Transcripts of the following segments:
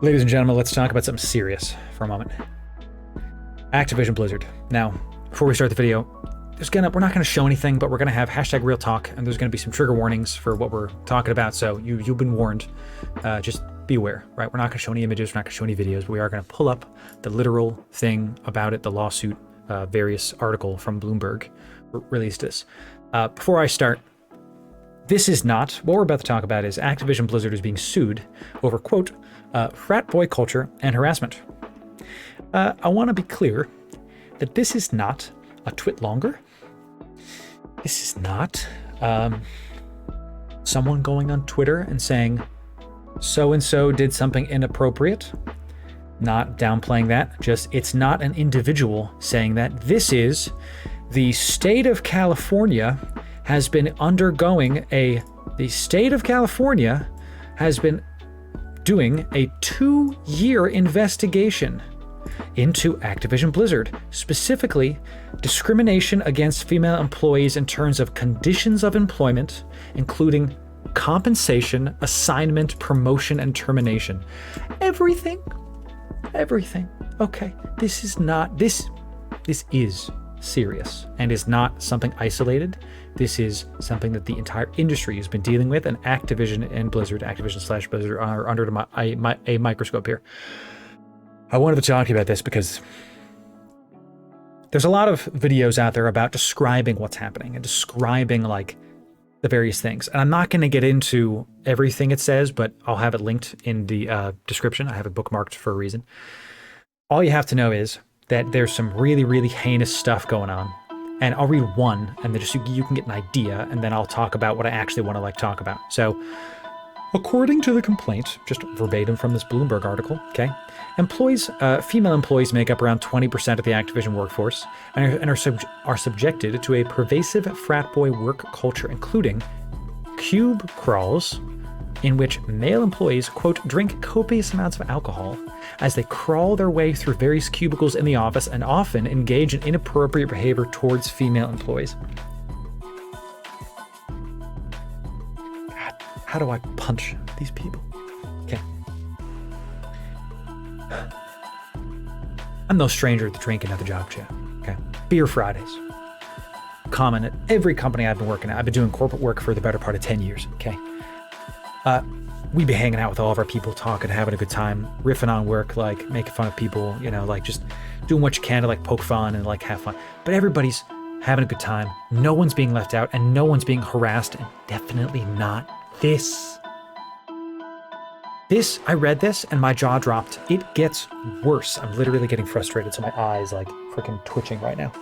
Ladies and gentlemen, let's talk about something serious for a moment. Activision Blizzard. Now, before we start the video, we're not going to show anything, but we're going to have hashtag real talk, and there's going to be some trigger warnings for what we're talking about, so you've been warned. Just be aware, right? We're not going to show any images, we're not going to show any videos, but we are going to pull up the literal thing about it, the lawsuit, various article from Bloomberg released this. Before I start, this is not, what we're about to talk about is Activision Blizzard is being sued over, quote, frat boy culture and harassment. I want to be clear that this is not a twit longer. This is not someone going on Twitter and saying, so-and-so did something inappropriate. Not downplaying that, just it's not an individual saying that. This is the state of California has been undergoing the state of California has been doing a 2-year investigation into Activision Blizzard, specifically discrimination against female employees in terms of conditions of employment, including compensation, assignment, promotion, and termination. Everything. Okay, this is serious and is not something isolated. This is something that the entire industry has been dealing with, and Activision and Blizzard, Activision/Blizzard, are under a microscope here. I wanted to talk to you about this because there's a lot of videos out there about describing what's happening and describing like the various things. And I'm not going to get into everything it says, but I'll have it linked in the description. I have it bookmarked for a reason. All you have to know is that there's some really, really heinous stuff going on. And I'll read one, and then just you can get an idea, and then I'll talk about what I actually want to talk about. So, according to the complaint, just verbatim from this Bloomberg article, okay, female employees make up around 20% of the Activision workforce and are subjected to a pervasive frat boy work culture, including cube crawls, in which male employees, quote, drink copious amounts of alcohol as they crawl their way through various cubicles in the office and often engage in inappropriate behavior towards female employees. God, how do I punch these people? Okay. I'm no stranger to drinking at the job chat. Okay. Beer Fridays. Common at every company I've been working at. I've been doing corporate work for the better part of 10 years. Okay. We'd be hanging out with all of our people, talking, having a good time, riffing on work, making fun of people, just doing what you can to poke fun and have fun. But everybody's having a good time. No one's being left out and no one's being harassed, and definitely not this. I read this and my jaw dropped. It gets worse. I'm literally getting frustrated, so my eyes freaking twitching right now.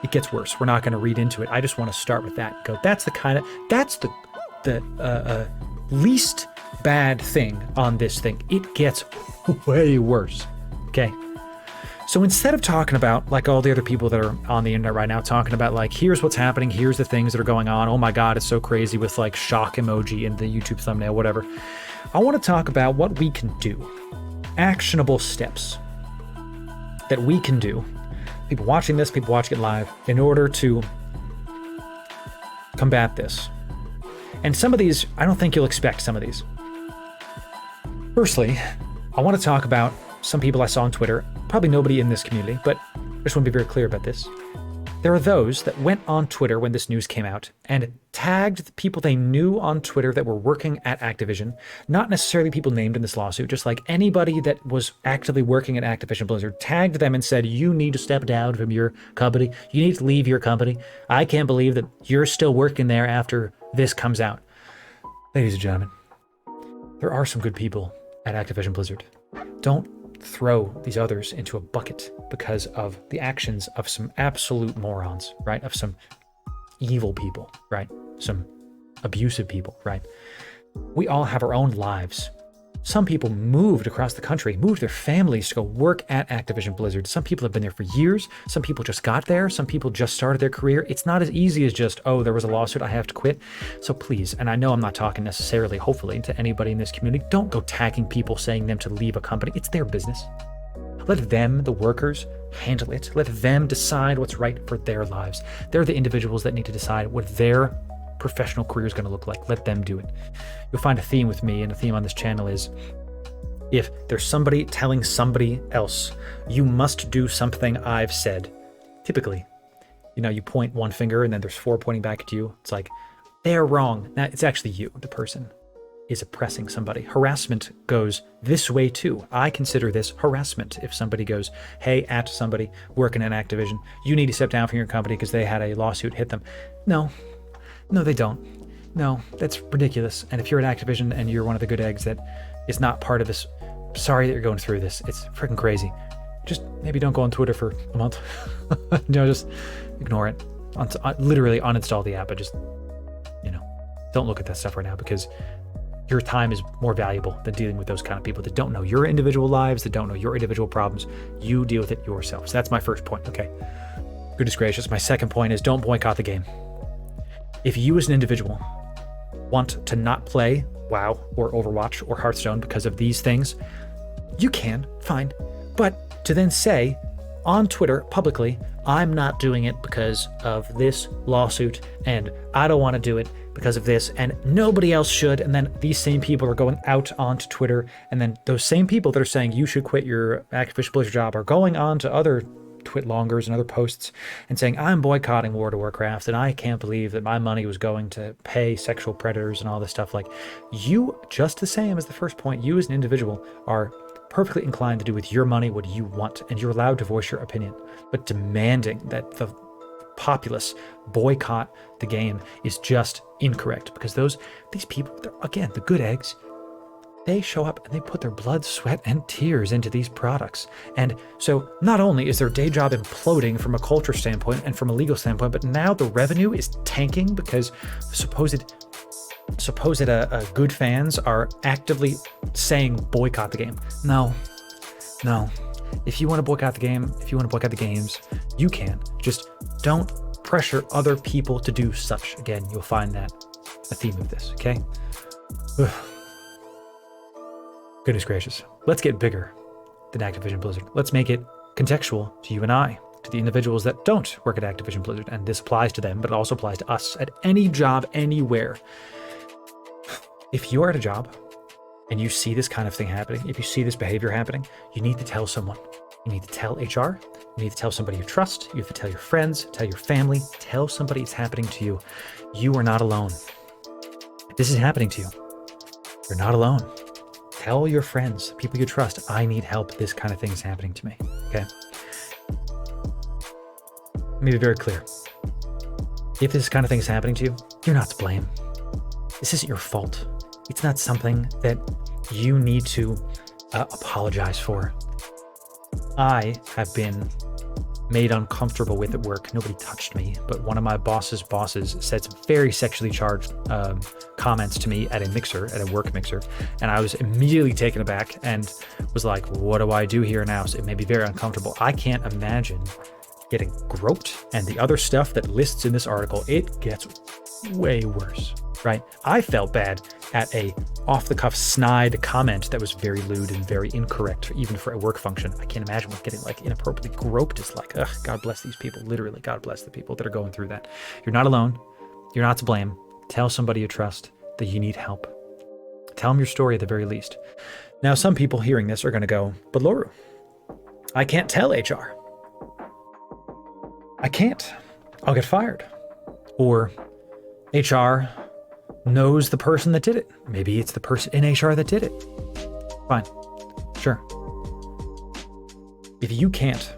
It gets worse. We're not going to read into it. I just want to start with that. That's the least bad thing on this thing. It gets way worse. Okay. So instead of talking about all the other people that are on the internet right now, talking about here's what's happening, here's the things that are going on, oh my God, it's so crazy with shock emoji in the YouTube thumbnail, whatever. I want to talk about what we can do. Actionable steps that we can do. People watching this, people watching it live, in order to combat this. And some of these, I don't think you'll expect some of these. Firstly, I want to talk about some people I saw on Twitter, probably nobody in this community, but I just want to be very clear about this. There are those that went on Twitter when this news came out and tagged the people they knew on Twitter that were working at Activision, not necessarily people named in this lawsuit, just anybody that was actively working at Activision Blizzard, tagged them and said, you need to step down from your company. You need to leave your company. I can't believe that you're still working there after this comes out. Ladies and gentlemen, there are some good people at Activision Blizzard. Don't throw these others into a bucket because of the actions of some absolute morons, right? Of some evil people, right? Some abusive people, right? We all have our own lives. Some people moved across the country, moved their families to go work at Activision Blizzard. Some people have been there for years. Some people just got there. Some people just started their career. It's not as easy as just, oh, there was a lawsuit, I have to quit. So please, and I know I'm not talking necessarily, hopefully, to anybody in this community, don't go tagging people saying them to leave a company. It's their business. Let them, the workers, handle it. Let them decide what's right for their lives. They're the individuals that need to decide what their professional career is going to look like. Let them do it. You'll find a theme with me, and a theme on this channel is If there's somebody telling somebody else, you must do something I've said, typically, you point one finger and then there's four pointing back at you. It's like, they're wrong. Now, it's actually you, the person, is oppressing somebody. Harassment goes this way too. I consider this harassment. If somebody goes, hey, at somebody working at Activision, you need to step down from your company because they had a lawsuit hit them. No, they don't. No, that's ridiculous. And if you're at Activision and you're one of the good eggs that is not part of this, sorry that you're going through this. It's freaking crazy. Just maybe don't go on Twitter for a month. Just ignore it. Literally uninstall the app. But just, don't look at that stuff right now, because your time is more valuable than dealing with those kind of people that don't know your individual lives, that don't know your individual problems. You deal with it yourself. So that's my first point. Okay. Goodness gracious. My second point is don't boycott the game. If you as an individual want to not play WoW or Overwatch or Hearthstone because of these things, you can, fine. But to then say on Twitter publicly, I'm not doing it because of this lawsuit, and I don't want to do it because of this, and nobody else should, and then these same people are going out onto Twitter, and then those same people that are saying you should quit your Activision Blizzard job are going on to other Twitlongers and other posts and saying, I'm boycotting World of Warcraft, and I can't believe that my money was going to pay sexual predators and all this stuff. Like, you, just the same as the first point, you as an individual are perfectly inclined to do with your money what you want, and you're allowed to voice your opinion. But demanding that the populace boycott the game is just incorrect, because these people, again, the good eggs, they show up and they put their blood, sweat, and tears into these products. And so not only is their day job imploding from a culture standpoint and from a legal standpoint, but now the revenue is tanking because supposed good fans are actively saying boycott the game. No. If you want to boycott the game, if you want to boycott the games, you can. Just don't pressure other people to do such. Again, you'll find that a theme of this, okay? Ugh. Goodness gracious. Let's get bigger than Activision Blizzard. Let's make it contextual to you and I, to the individuals that don't work at Activision Blizzard. And this applies to them, but it also applies to us at any job, anywhere. If you're at a job and you see this kind of thing happening, if you see this behavior happening, you need to tell someone. You need to tell HR. You need to tell somebody you trust. You have to tell your friends, tell your family, tell somebody it's happening to you. You are not alone. If this is happening to you, you're not alone. Tell your friends, people you trust, I need help. This kind of thing is happening to me. Okay? Let me be very clear. If this kind of thing is happening to you, you're not to blame. This isn't your fault. It's not something that you need to apologize for. I have been made uncomfortable with at work. Nobody touched me, but one of my boss's bosses said some very sexually charged comments to me at a work mixer, and I was immediately taken aback and was like, what do I do here now? So it made me very uncomfortable. I can't imagine getting groped and the other stuff that lists in this article. It gets way worse, right? I felt bad at a off-the-cuff snide comment that was very lewd and very incorrect, even for a work function. I can't imagine what getting inappropriately groped is like. Ugh, God bless these people. Literally, God bless the people that are going through that. You're not alone. You're not to blame. Tell somebody you trust that you need help. Tell them your story at the very least. Now, some people hearing this are going to go, but Loru, I can't tell HR. I can't. I'll get fired. Or HR knows the person that did it. Maybe it's the person in HR that did it. Fine. Sure. If you can't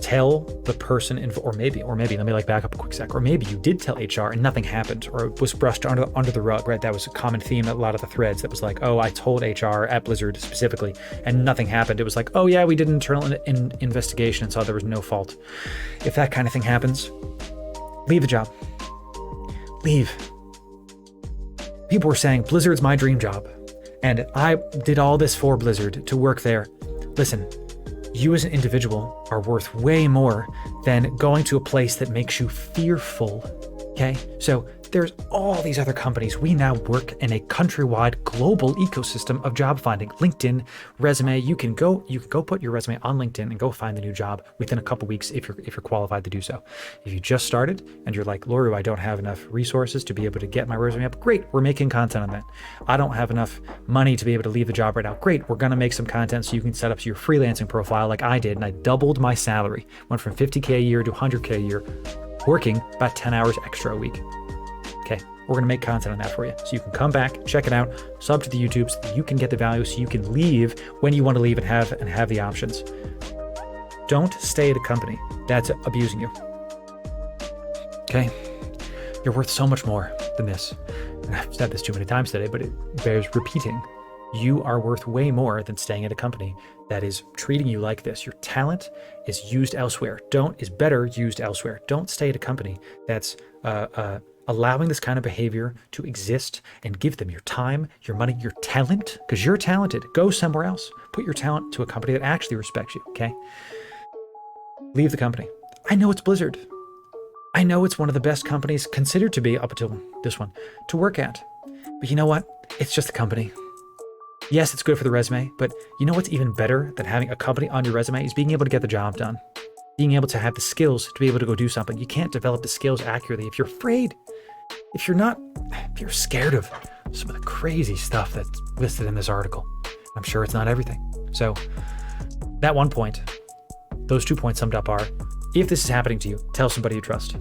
tell the person, or maybe, let me back up a quick sec, or maybe you did tell HR and nothing happened, or it was brushed under the rug, right? That was a common theme at a lot of the threads that was like, oh, I told HR at Blizzard specifically and nothing happened. It was like, oh yeah, we did an internal investigation and saw there was no fault. If that kind of thing happens, leave the job. Leave. People were saying, Blizzard's my dream job, and I did all this for Blizzard to work there. Listen, you as an individual are worth way more than going to a place that makes you fearful, okay? So there's all these other companies. We now work in a countrywide global ecosystem of job finding. LinkedIn, resume, you can go put your resume on LinkedIn and go find the new job within a couple weeks if you're qualified to do so. If you just started and you're like, Loru, I don't have enough resources to be able to get my resume up, great, we're making content on that. I don't have enough money to be able to leave the job right now, great, we're gonna make some content so you can set up your freelancing profile like I did, and I doubled my salary, went from 50K a year to 100K a year, working about 10 hours extra a week. Okay, we're gonna make content on that for you. So you can come back, check it out, sub to the YouTube so that you can get the value so you can leave when you want to leave and have the options. Don't stay at a company that's abusing you. Okay? You're worth so much more than this. And I've said this too many times today, but it bears repeating. You are worth way more than staying at a company that is treating you like this. Your talent is used elsewhere. Is better used elsewhere. Don't stay at a company that's allowing this kind of behavior to exist, and give them your time, your money, your talent, because you're talented. Go somewhere else. Put your talent to a company that actually respects you, okay? Leave the company. I know it's Blizzard. I know it's one of the best companies considered to be, up until this one, to work at. But you know what? It's just a company. Yes, it's good for the resume, but you know what's even better than having a company on your resume is being able to get the job done. Being able to have the skills to be able to go do something. You can't develop the skills accurately if you're afraid. If you're scared of some of the crazy stuff that's listed in this article. I'm sure it's not everything. So that one point, those 2 points summed up are, if this is happening to you, tell somebody you trust.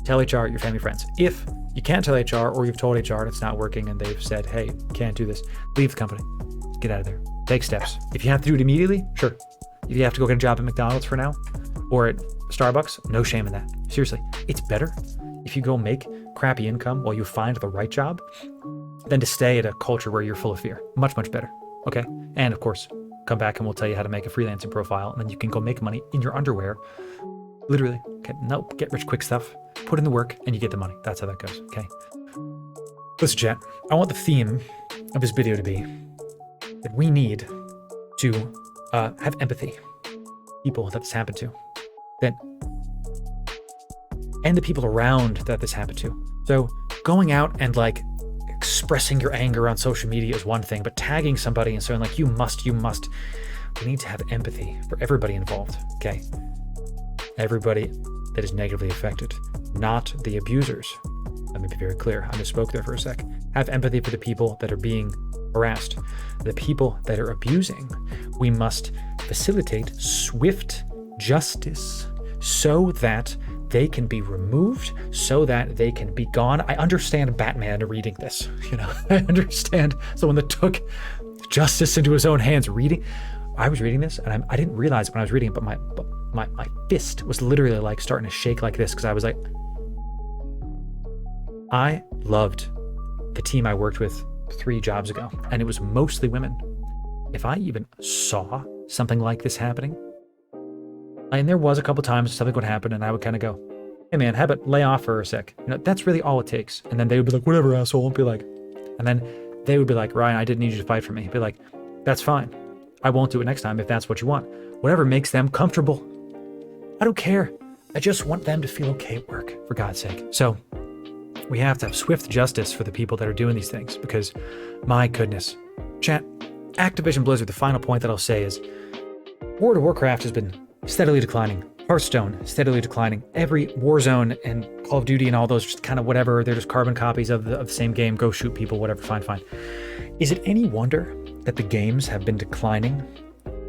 Tell HR, your family, friends. If you can't tell HR, or you've told HR and it's not working and they've said, hey, can't do this, leave the company. Get out of there. Take steps. If you have to do it immediately, sure. If you have to go get a job at McDonald's for now, or at Starbucks, no shame in that. Seriously, it's better if you go make crappy income while you find the right job than to stay at a culture where you're full of fear. Much, much better. Okay? And of course, come back and we'll tell you how to make a freelancing profile, and then you can go make money in your underwear. Literally. Okay? No, get rich quick stuff. Put in the work and you get the money. That's how that goes. Okay? Listen, chat, I want the theme of this video to be that we need to have empathy. People that this happened to. And the people around that this happened to. So going out and like expressing your anger on social media is one thing, but tagging somebody and saying like, you must, we need to have empathy for everybody involved, okay? Everybody that is negatively affected, not the abusers. Let me be very clear, I misspoke there for a sec. Have empathy for the people that are being harassed, the people that are abusing. We must facilitate swift justice so that they can be removed, so that they can be gone. I understand Batman reading this, I understand someone that took justice into his own hands reading. I was reading this and I didn't realize when I was reading it, but my fist was literally like starting to shake like this, because I was like, I loved the team I worked with 3 jobs ago, and it was mostly women. If I even saw something like this happening, and there was a couple times something would happen and I would kind of go, hey man, how about lay off for a sec? That's really all it takes. And then they would be like, whatever, asshole. And be like, and then they would be like, Ryan, I didn't need you to fight for me. Be like, that's fine. I won't do it next time if that's what you want. Whatever makes them comfortable. I don't care. I just want them to feel okay at work, for God's sake. So we have to have swift justice for the people that are doing these things, because my goodness. Chat, Activision Blizzard, the final point that I'll say is World of Warcraft has been steadily declining. Hearthstone, steadily declining. Every Warzone and Call of Duty and all those, just kind of whatever, they're just carbon copies of the same game. Go shoot people, whatever, fine. Is it any wonder that the games have been declining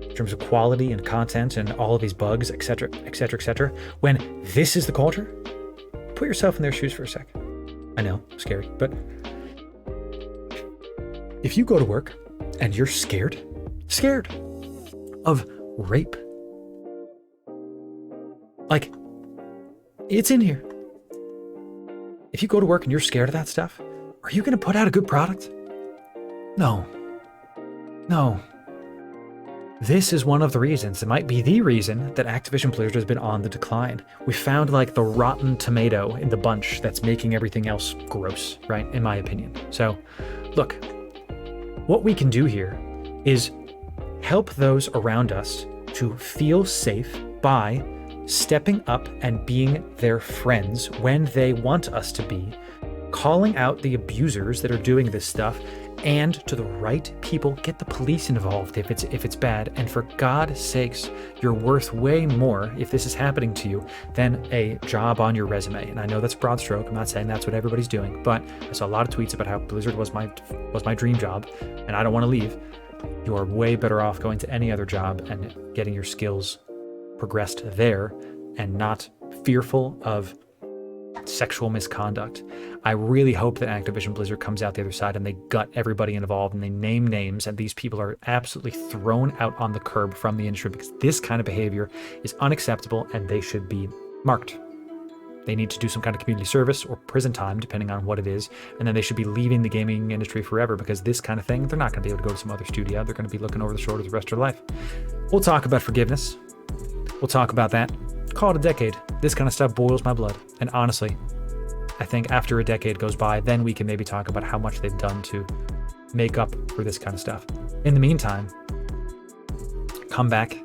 in terms of quality and content and all of these bugs, etc., when this is the culture? Put yourself in their shoes for a sec. I know, scary, but if you go to work and you're scared of rape, like, it's in here. If you go to work and you're scared of that stuff, are you going to put out a good product? No. This is one of the reasons, it might be the reason, that Activision Blizzard has been on the decline. We found like the rotten tomato in the bunch that's making everything else gross, right? In my opinion. So, look, what we can do here is help those around us to feel safe by stepping up and being their friends when they want us to be, calling out the abusers that are doing this stuff, and to the right people, get the police involved if it's bad. And for God's sakes, you're worth way more if this is happening to you than a job on your resume. And I know that's a broad stroke. I'm not saying that's what everybody's doing, but I saw a lot of tweets about how Blizzard was my dream job, and I don't want to leave. You are way better off going to any other job and getting your skills progressed there, and not fearful of sexual misconduct. I really hope that Activision Blizzard comes out the other side and they gut everybody involved and they name names, and these people are absolutely thrown out on the curb from the industry, because this kind of behavior is unacceptable and they should be marked. They need to do some kind of community service or prison time, depending on what it is, and then they should be leaving the gaming industry forever, because this kind of thing, they're not going to be able to go to some other studio. They're going to be looking over the shoulder the rest of their life. We'll talk about forgiveness. We'll talk about that. Call it a decade. This kind of stuff boils my blood. And honestly, I think after a decade goes by, then we can maybe talk about how much they've done to make up for this kind of stuff. In the meantime, come back.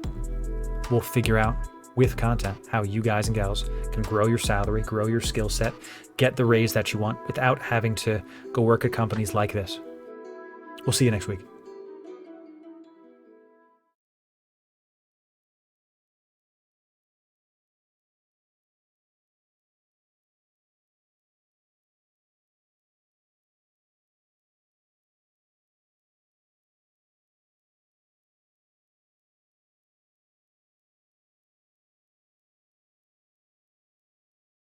We'll figure out with content how you guys and gals can grow your salary, grow your skill set, get the raise that you want without having to go work at companies like this. We'll see you next week.